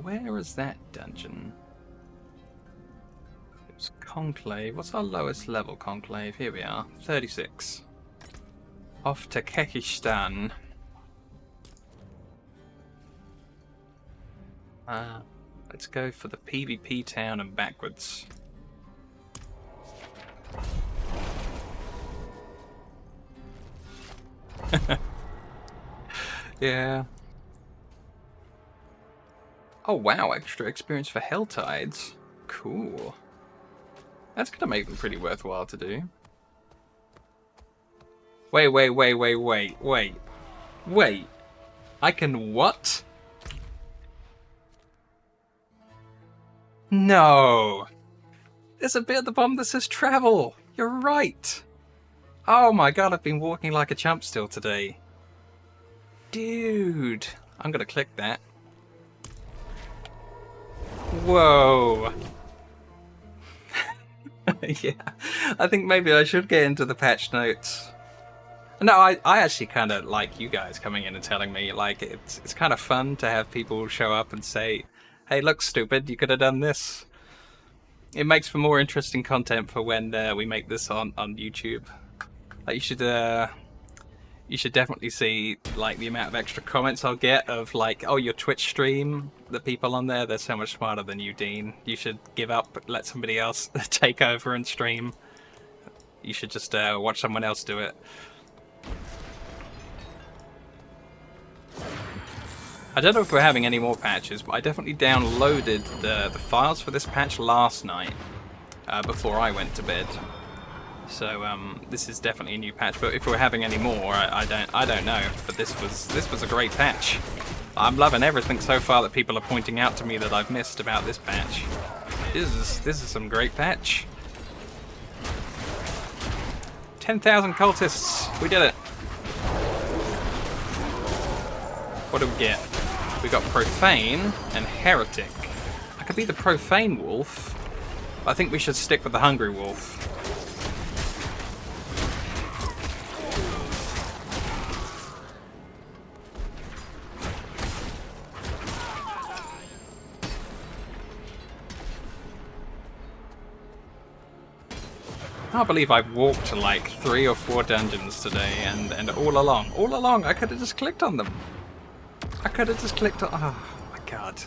where is that dungeon? It was Conclave. What's our lowest level Conclave? Here we are, 36. Off to Kekistan. Let's go for the PvP town and backwards. Yeah. Oh wow, extra experience for Hell Tides. Cool. That's gonna make them pretty worthwhile to do. Wait. I can what? No! There's a bit at the bottom that says travel! You're right! Oh my god, I've been walking like a chump still today. Dude! I'm gonna click that. Whoa! Yeah, I think maybe I should get into the patch notes. No, I actually kind of like you guys coming in and telling me, like, it's kind of fun to have people show up and say, hey, look, stupid, you could have done this. It makes for more interesting content for when we make this on YouTube. Like, you should definitely see, like, the amount of extra comments I'll get of, like, oh, your Twitch stream, the people on there, they're so much smarter than you, Dean. You should give up, let somebody else take over and stream. You should just watch someone else do it. I don't know if we're having any more patches, but I definitely downloaded the files for this patch last night before I went to bed. So this is definitely a new patch. But if we're having any more, I don't know. But this was a great patch. I'm loving everything so far that people are pointing out to me that I've missed about this patch. This is some great patch. 10,000 cultists. We did it. What do we get? We got Profane and Heretic. I could be the Profane Wolf, but I think we should stick with the Hungry Wolf. I can't believe I've walked like 3 or 4 dungeons today, and all along, I could have just clicked on them. I could have just clicked on... Oh my god.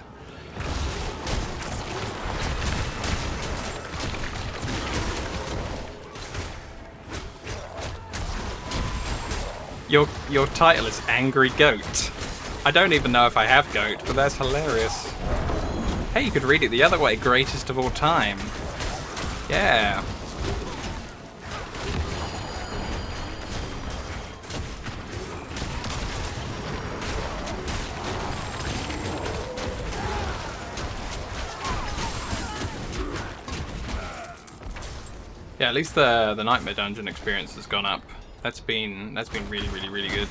Your title is Angry Goat. I don't even know if I have goat, but that's hilarious. Hey, you could read it the other way. Greatest of all time. Yeah. Yeah, at least the Nightmare Dungeon experience has gone up. That's been really good.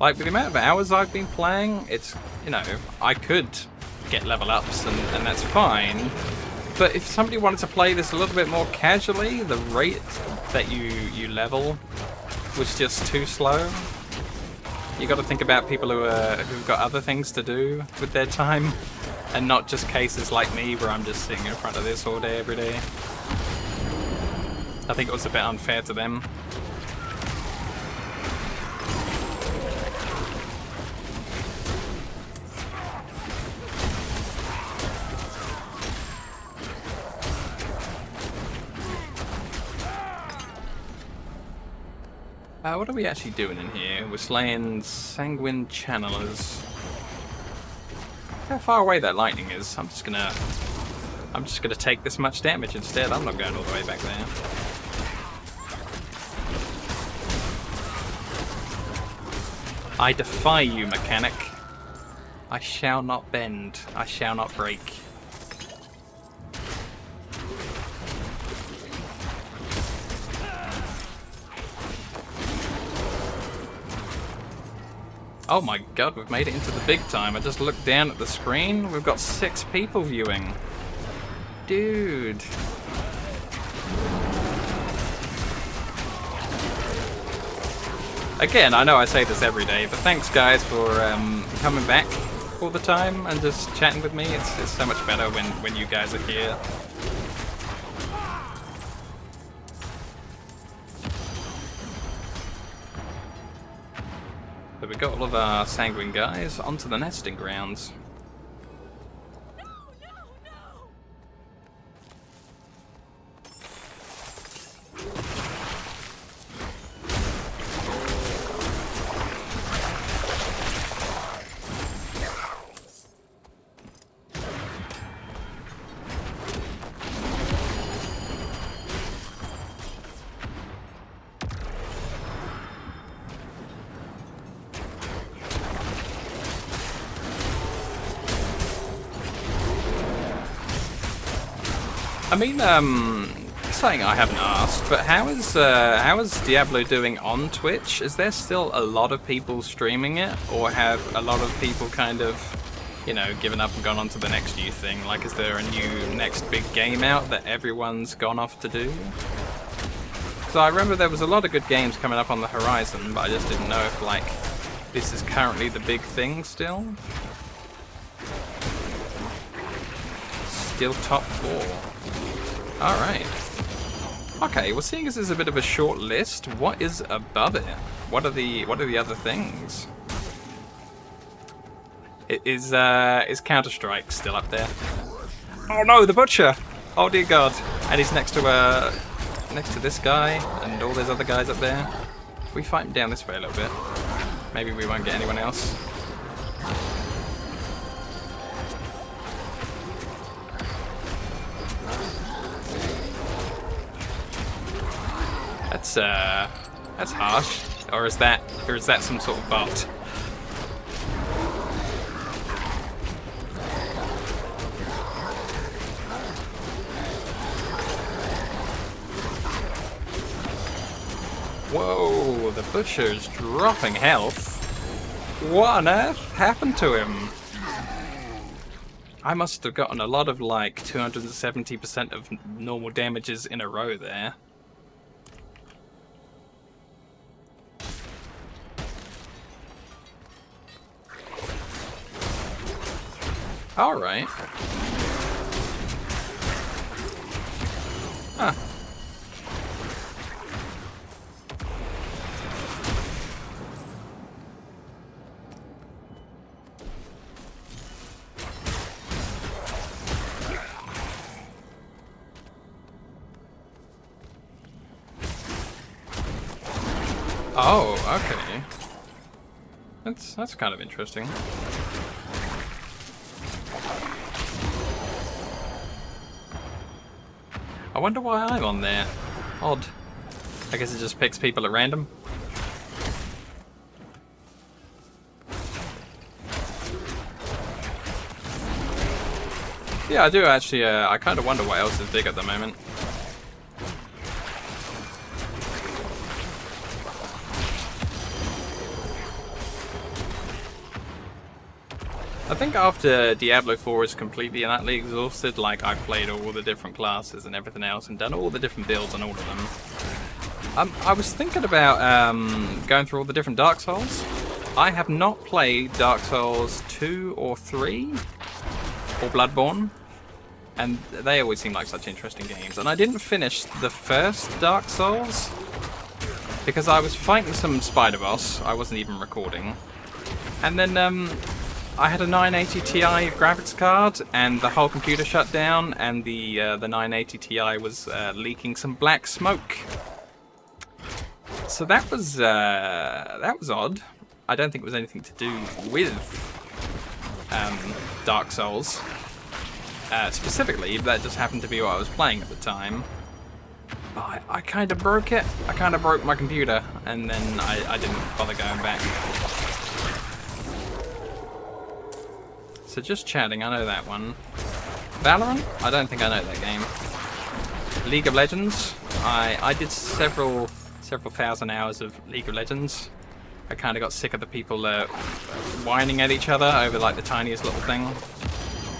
Like, with the amount of hours I've been playing, it's, you know, I could get level ups and that's fine. But if somebody wanted to play this a little bit more casually, the rate that you level was just too slow. You got to think about people who've got other things to do with their time. And not just cases like me where I'm just sitting in front of this all day, every day. I think it was a bit unfair to them. What are we actually doing in here? We're slaying Sanguine Channelers. How far away that lightning is. I'm just gonna take this much damage instead. I'm not going all the way back there. I defy you, mechanic. I shall not bend. I shall not break. Oh my god, we've made it into the big time. I just looked down at the screen. We've got 6 people viewing. Dude. Again, I know I say this every day, but thanks guys for coming back all the time and just chatting with me. It's so much better when you guys are here. So we got all of our sanguine guys onto the nesting grounds. I mean, something I haven't asked, but how is Diablo doing on Twitch? Is there still a lot of people streaming it, or have a lot of people kind of, you know, given up and gone on to the next new thing? Like, is there a new next big game out that everyone's gone off to do? Because I remember there was a lot of good games coming up on the horizon, but I just didn't know if, like, this is currently the big thing still. Still top 4. Alright. Okay, well, seeing as there's a bit of a short list, what is above it? What are the other things? Is Counter-Strike still up there? Oh no, the Butcher! Oh dear God. And he's next to this guy and all those other guys up there. If we fight him down this way a little bit, maybe we won't get anyone else. That's harsh. Or is that some sort of bot? Whoa, the Butcher's dropping health. What on earth happened to him? I must have gotten a lot of like 270% of normal damages in a row there. Alright. Huh. Oh, okay. That's kind of interesting. I wonder why I'm on there. Odd. I guess it just picks people at random. Yeah, I do actually. I kind of wonder what else is big at the moment. I think after Diablo 4 is completely and utterly exhausted, like I've played all the different classes and everything else and done all the different builds on all of them. I was thinking about going through all the different Dark Souls. I have not played Dark Souls 2 or 3 or Bloodborne, and they always seem like such interesting games. And I didn't finish the first Dark Souls because I was fighting some spider boss. I wasn't even recording. And then I had a 980 Ti graphics card, and the whole computer shut down, and the 980 Ti was leaking some black smoke. So that was odd. I don't think it was anything to do with Dark Souls specifically. That just happened to be what I was playing at the time. But I kind of broke it. I kind of broke my computer, and then I didn't bother going back. So just chatting, I know that one. Valorant? I don't think I know that game. League of Legends? I did several thousand hours of League of Legends. I kind of got sick of the people whining at each other over like the tiniest little thing.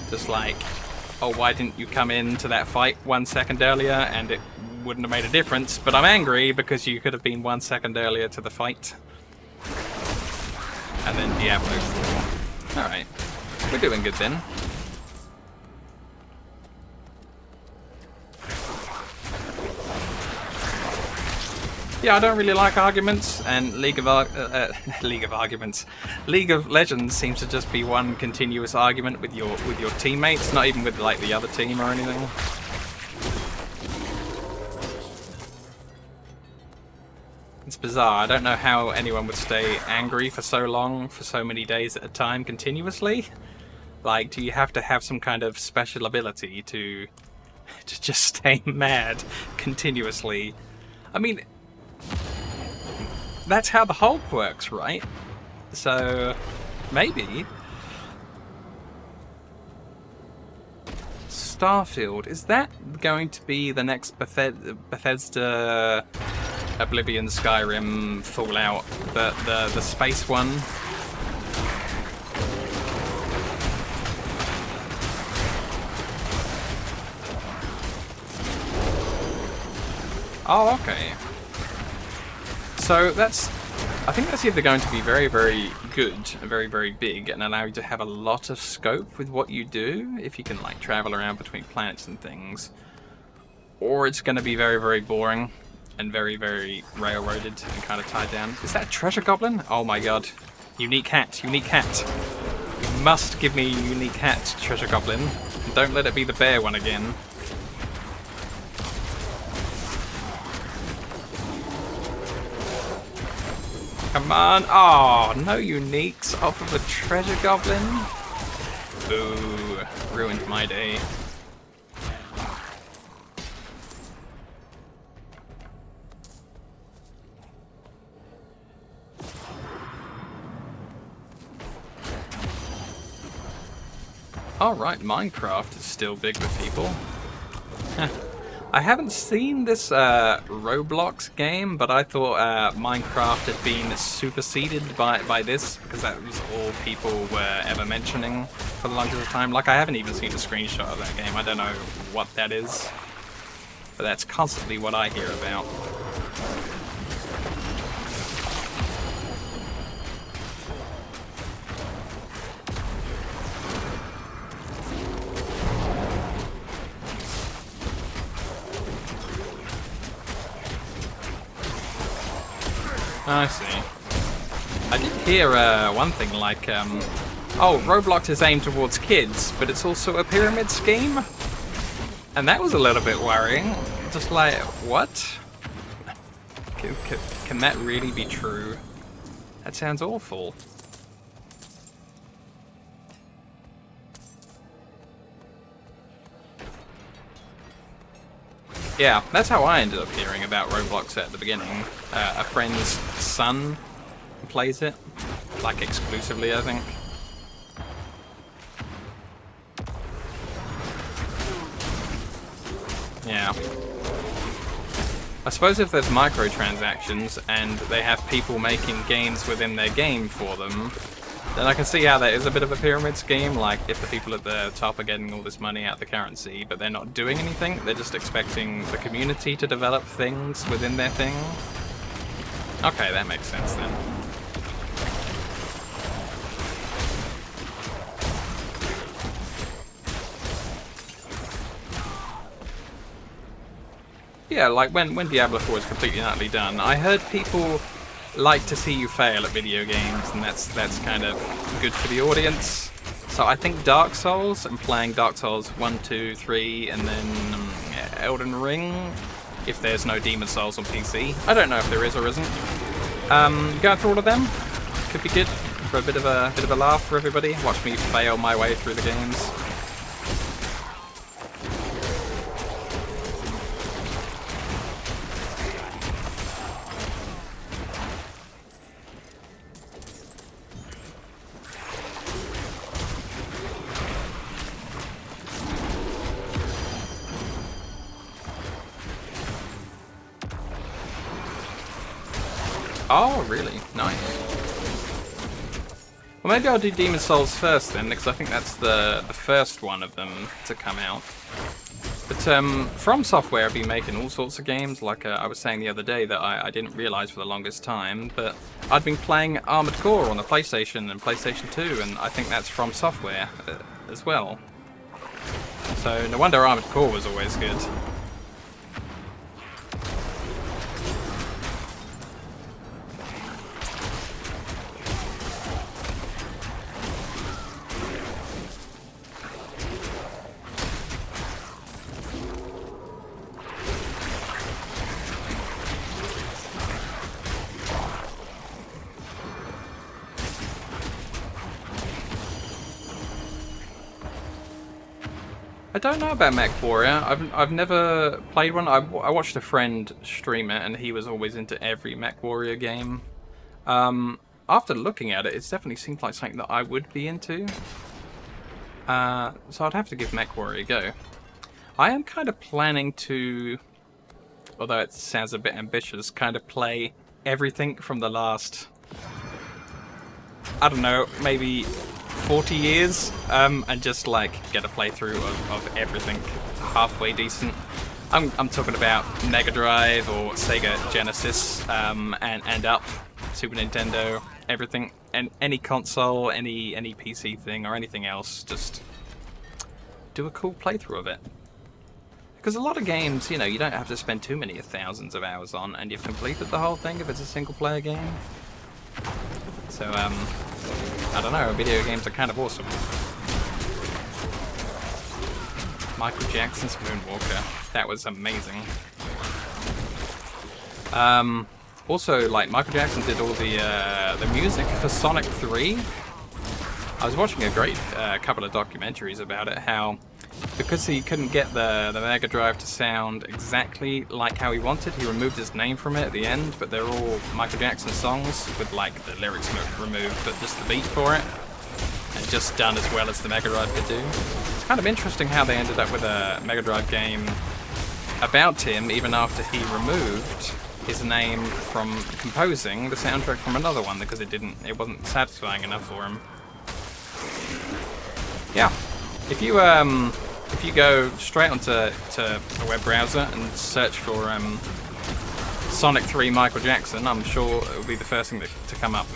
Just like, oh, why didn't you come into that fight 1 second earlier? And it wouldn't have made a difference, but I'm angry because you could have been 1 second earlier to the fight. and then Diablo 4. Alright, we're doing good then. Yeah, I don't really like arguments, and League of Legends seems to just be one continuous argument with your teammates, not even with like the other team or anything. It's bizarre. I don't know how anyone would stay angry for so long, for so many days at a time, continuously. Like, do you have to have some kind of special ability to just stay mad continuously? I mean, that's how the Hulk works, right? So, maybe. Starfield, is that going to be the next Bethesda, Oblivion, Skyrim, Fallout, the space one? Oh, okay. So I think that's either going to be very, very good, very, very big, and allow you to have a lot of scope with what you do, if you can like travel around between planets and things. Or it's going to be very, very boring and very, very railroaded and kind of tied down. Is that a treasure goblin? Oh my god. Unique hat, unique hat. You must give me a unique hat, treasure goblin. And don't let it be the bear one again. Come on. Oh, no uniques off of a treasure goblin. Ooh, ruined my day. Alright, Minecraft is still big with people. I haven't seen this Roblox game, but I thought Minecraft had been superseded by this, because that was all people were ever mentioning for the longest time. Like, I haven't even seen a screenshot of that game. I don't know what that is, but that's constantly what I hear about. I see. I did hear one thing like, oh, Roblox is aimed towards kids, but it's also a pyramid scheme? And that was a little bit worrying. Just like, what? Can that really be true? That sounds awful. Yeah, that's how I ended up hearing about Roblox at the beginning. A friend's son plays it, like exclusively, I think. Yeah. I suppose if there's microtransactions and they have people making games within their game for them, then I can see how that is a bit of a pyramid scheme. Like, if the people at the top are getting all this money out of the currency, but they're not doing anything, they're just expecting the community to develop things within their thing. Okay, that makes sense then. Yeah, like when Diablo 4 is completely and utterly done, I heard people like to see you fail at video games, and that's kind of good for the audience. So I think Dark Souls, and playing Dark Souls 1, 2, 3, and then Elden Ring, if there's no Demon Souls on PC. I don't know if there is or isn't. Going through all of them could be good for a bit of a laugh for everybody. Watch me fail my way through the games. Oh, really? Nice. Well, maybe I'll do Demon Souls first then, because I think that's the first one of them to come out. But From Software have been making all sorts of games. Like I was saying the other day that I didn't realise for the longest time, but I'd been playing Armored Core on the PlayStation and PlayStation 2, and I think that's From Software as well. So no wonder Armored Core was always good. I don't know about Mech Warrior. I've never played one. I watched a friend stream it, and he was always into every Mech Warrior game. After looking at it, it definitely seems like something that I would be into. So I'd have to give Mech Warrior a go. I am kind of planning to, although it sounds a bit ambitious, kind of play everything from the last, I don't know, maybe 40 years, and just like get a playthrough of everything halfway decent. I'm talking about Mega Drive or Sega Genesis, and up, Super Nintendo, everything, and any console, any PC thing or anything else. Just do a cool playthrough of it. Because a lot of games, you know, you don't have to spend too many thousands of hours on, and you've completed the whole thing if it's a single-player game. So, I don't know, video games are kind of awesome. Michael Jackson's Moonwalker. That was amazing. Also, like, Michael Jackson did all the music for Sonic 3. I was watching a great couple of documentaries about it, how because he couldn't get the Mega Drive to sound exactly like how he wanted, he removed his name from it at the end, but they're all Michael Jackson songs with like the lyrics removed, but just the beat for it, and just done as well as the Mega Drive could do. It's kind of interesting how they ended up with a Mega Drive game about him, even after he removed his name from composing the soundtrack from another one, because it wasn't satisfying enough for him. Yeah, if you go straight onto a web browser and search for Sonic 3 Michael Jackson, I'm sure it will be the first thing to come up.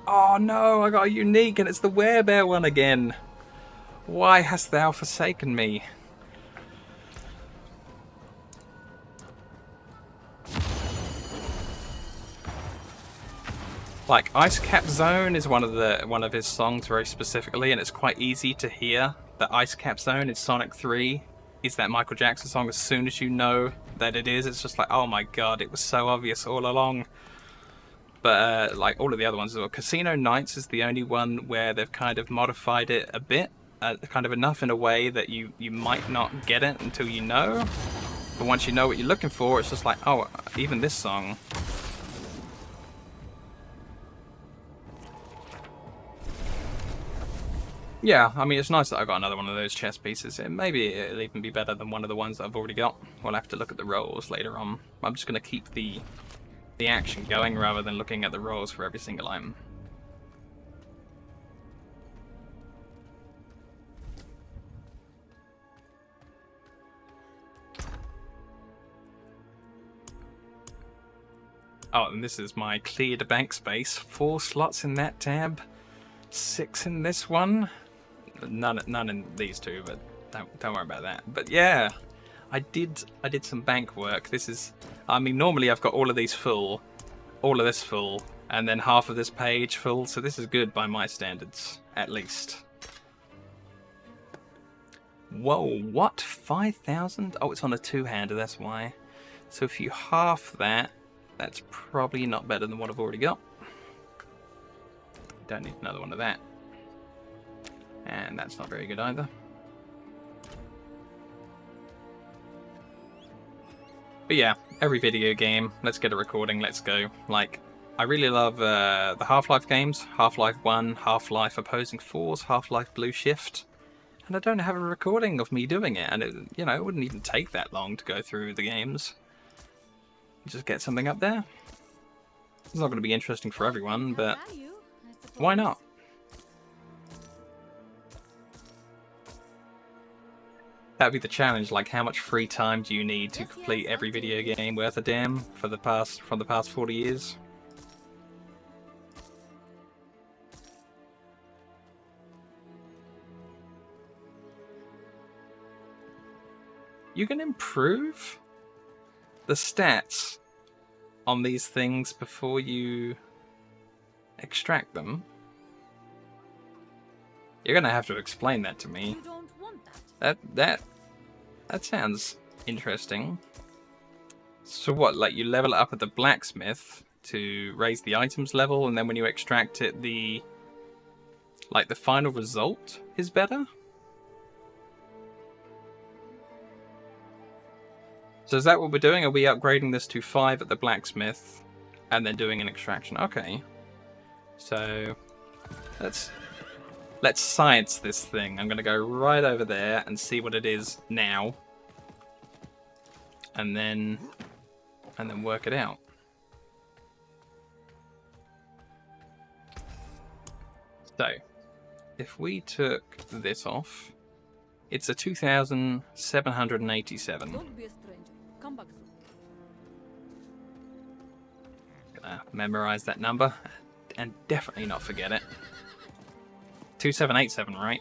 Oh no, I got a unique and it's the Werebear one again. Why hast thou forsaken me? Like Ice Cap Zone is one of his songs very specifically, and it's quite easy to hear that Ice Cap Zone is Sonic 3 is that Michael Jackson song. As soon as you know that it is, it's just like, oh my god, it was so obvious all along. But like all of the other ones as well. Casino Nights is the only one where they've kind of modified it a bit, kind of enough in a way that you might not get it until you know. But once you know what you're looking for, it's just like, oh, even this song. Yeah, I mean, it's nice that I got another one of those chess pieces. Maybe it'll even be better than one of the ones that I've already got. We'll have to look at the rolls later on. I'm just going to keep the action going rather than looking at the rolls for every single item. Oh, and this is my cleared bank space. 4 slots in that tab. 6 in this one. None in these two, but don't worry about that. But yeah, I did some bank work. This is, I mean, normally I've got all of these full, all of this full, and then half of this page full. So this is good by my standards, at least. Whoa, what? 5,000? Oh, it's on a two-hander. That's why. So if you half that, that's probably not better than what I've already got. Don't need another one of that. And that's not very good either. But yeah, every video game, let's get a recording, let's go. Like, I really love the Half-Life games. Half-Life 1, Half-Life Opposing Force, Half-Life Blue Shift. And I don't have a recording of me doing it. And it, you know, it wouldn't even take that long to go through the games. Just get something up there. It's not going to be interesting for everyone, but why not? That'd be the challenge. Like, how much free time do you need to complete every video game worth a damn from the past 40 years? You can improve the stats on these things before you extract them. You're gonna have to explain that to me. That sounds interesting. So what, like you level it up at the blacksmith to raise the items level, and then when you extract it, the final result is better? So is that what we're doing? Are we upgrading this to 5 at the blacksmith and then doing an extraction? Okay. So let's science this thing. I'm going to go right over there and see what it is now. And then work it out. So if we took this off, it's a 2,787. Don't be a stranger. Come back soon. Gonna memorize that number and definitely not forget it. 2787, right?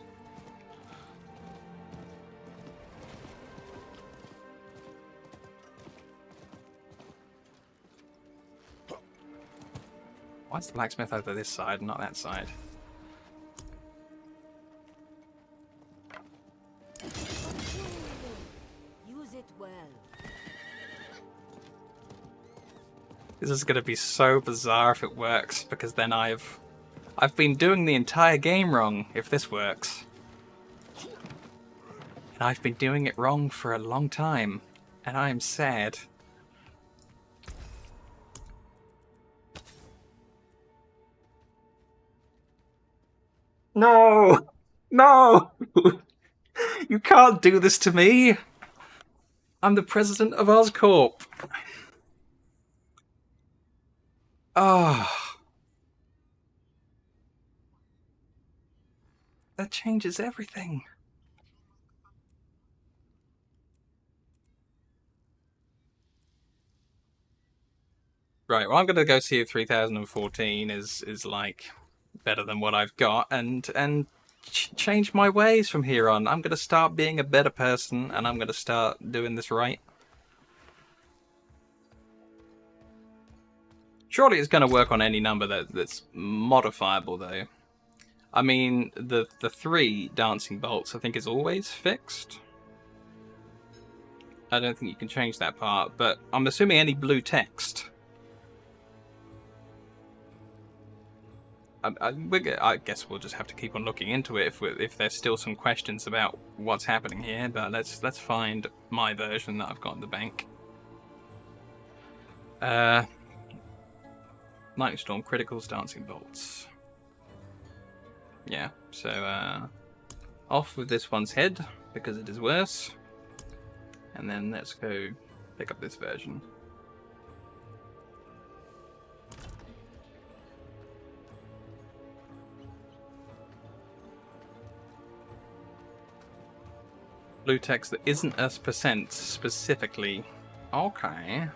Why is the blacksmith over this side, not that side? Use it well. This is going to be so bizarre if it works, because then I've been doing the entire game wrong if this works. And I've been doing it wrong for a long time, and I am sad. No! No! You can't do this to me! I'm the president of Oscorp. Oh. That changes everything. Right, well I'm gonna go see if 3014 is like better than what I've got and change my ways from here on. I'm gonna start being a better person and I'm gonna start doing this right. Surely it's gonna work on any number that's modifiable though. I mean, the 3 dancing bolts I think is always fixed. I don't think you can change that part, but I'm assuming any blue text. I guess we'll just have to keep on looking into it if there's still some questions about what's happening here. But let's find my version that I've got in the bank. Lightning Storm, Criticals, Dancing Bolts. Yeah, so off with this one's head because it is worse, and then let's go pick up this version. Blue text that isn't a % specifically. Okay.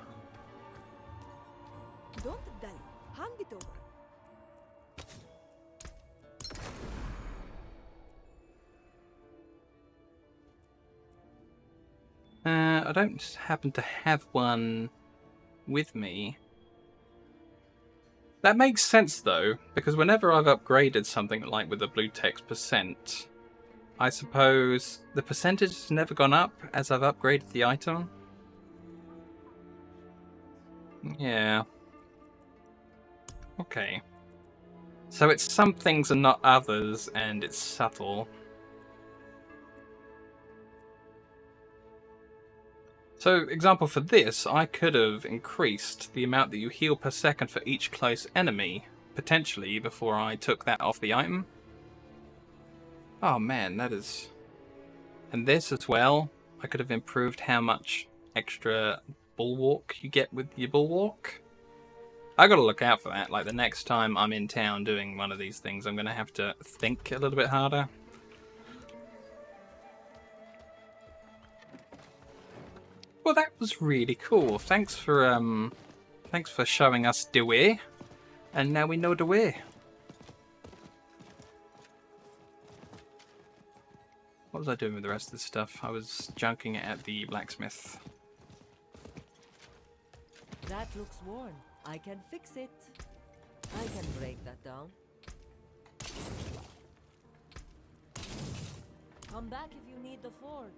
Don't dally. Hand it over. I don't happen to have one with me. That makes sense though, because whenever I've upgraded something like with the blue text %, I suppose the percentage has never gone up as I've upgraded the item. Yeah. Okay. So it's some things and not others, and it's subtle. So, example for this, I could have increased the amount that you heal per second for each close enemy, potentially, before I took that off the item. Oh man, that is... And this as well, I could have improved how much extra bulwark you get with your bulwark. I gotta look out for that. Like, the next time I'm in town doing one of these things, I'm gonna have to think a little bit harder. Well, that was really cool. Thanks for showing us the way, and now we know the way. What was I doing with the rest of the stuff? I was junking it at the blacksmith. That looks worn. I can fix it. I can break that down. Come back if you need the forge.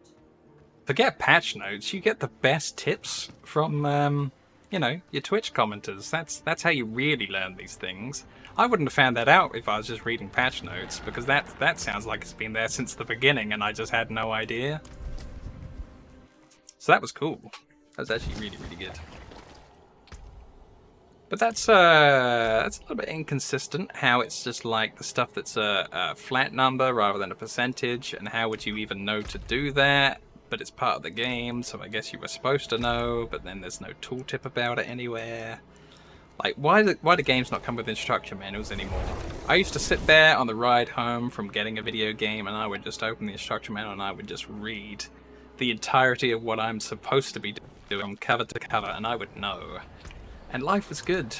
Forget patch notes. You get the best tips from, you know, your Twitch commenters. That's how you really learn these things. I wouldn't have found that out if I was just reading patch notes, because that sounds like it's been there since the beginning, and I just had no idea. So that was cool. That was actually really, really good. But that's a little bit inconsistent, how it's just like the stuff that's a flat number rather than a percentage, and how would you even know to do that? But it's part of the game, so I guess you were supposed to know, but then there's no tooltip about it anywhere. Like, why do games not come with instruction manuals anymore? I used to sit there on the ride home from getting a video game, and I would just open the instruction manual and I would just read the entirety of what I'm supposed to be doing from cover to cover, and I would know. And life was good.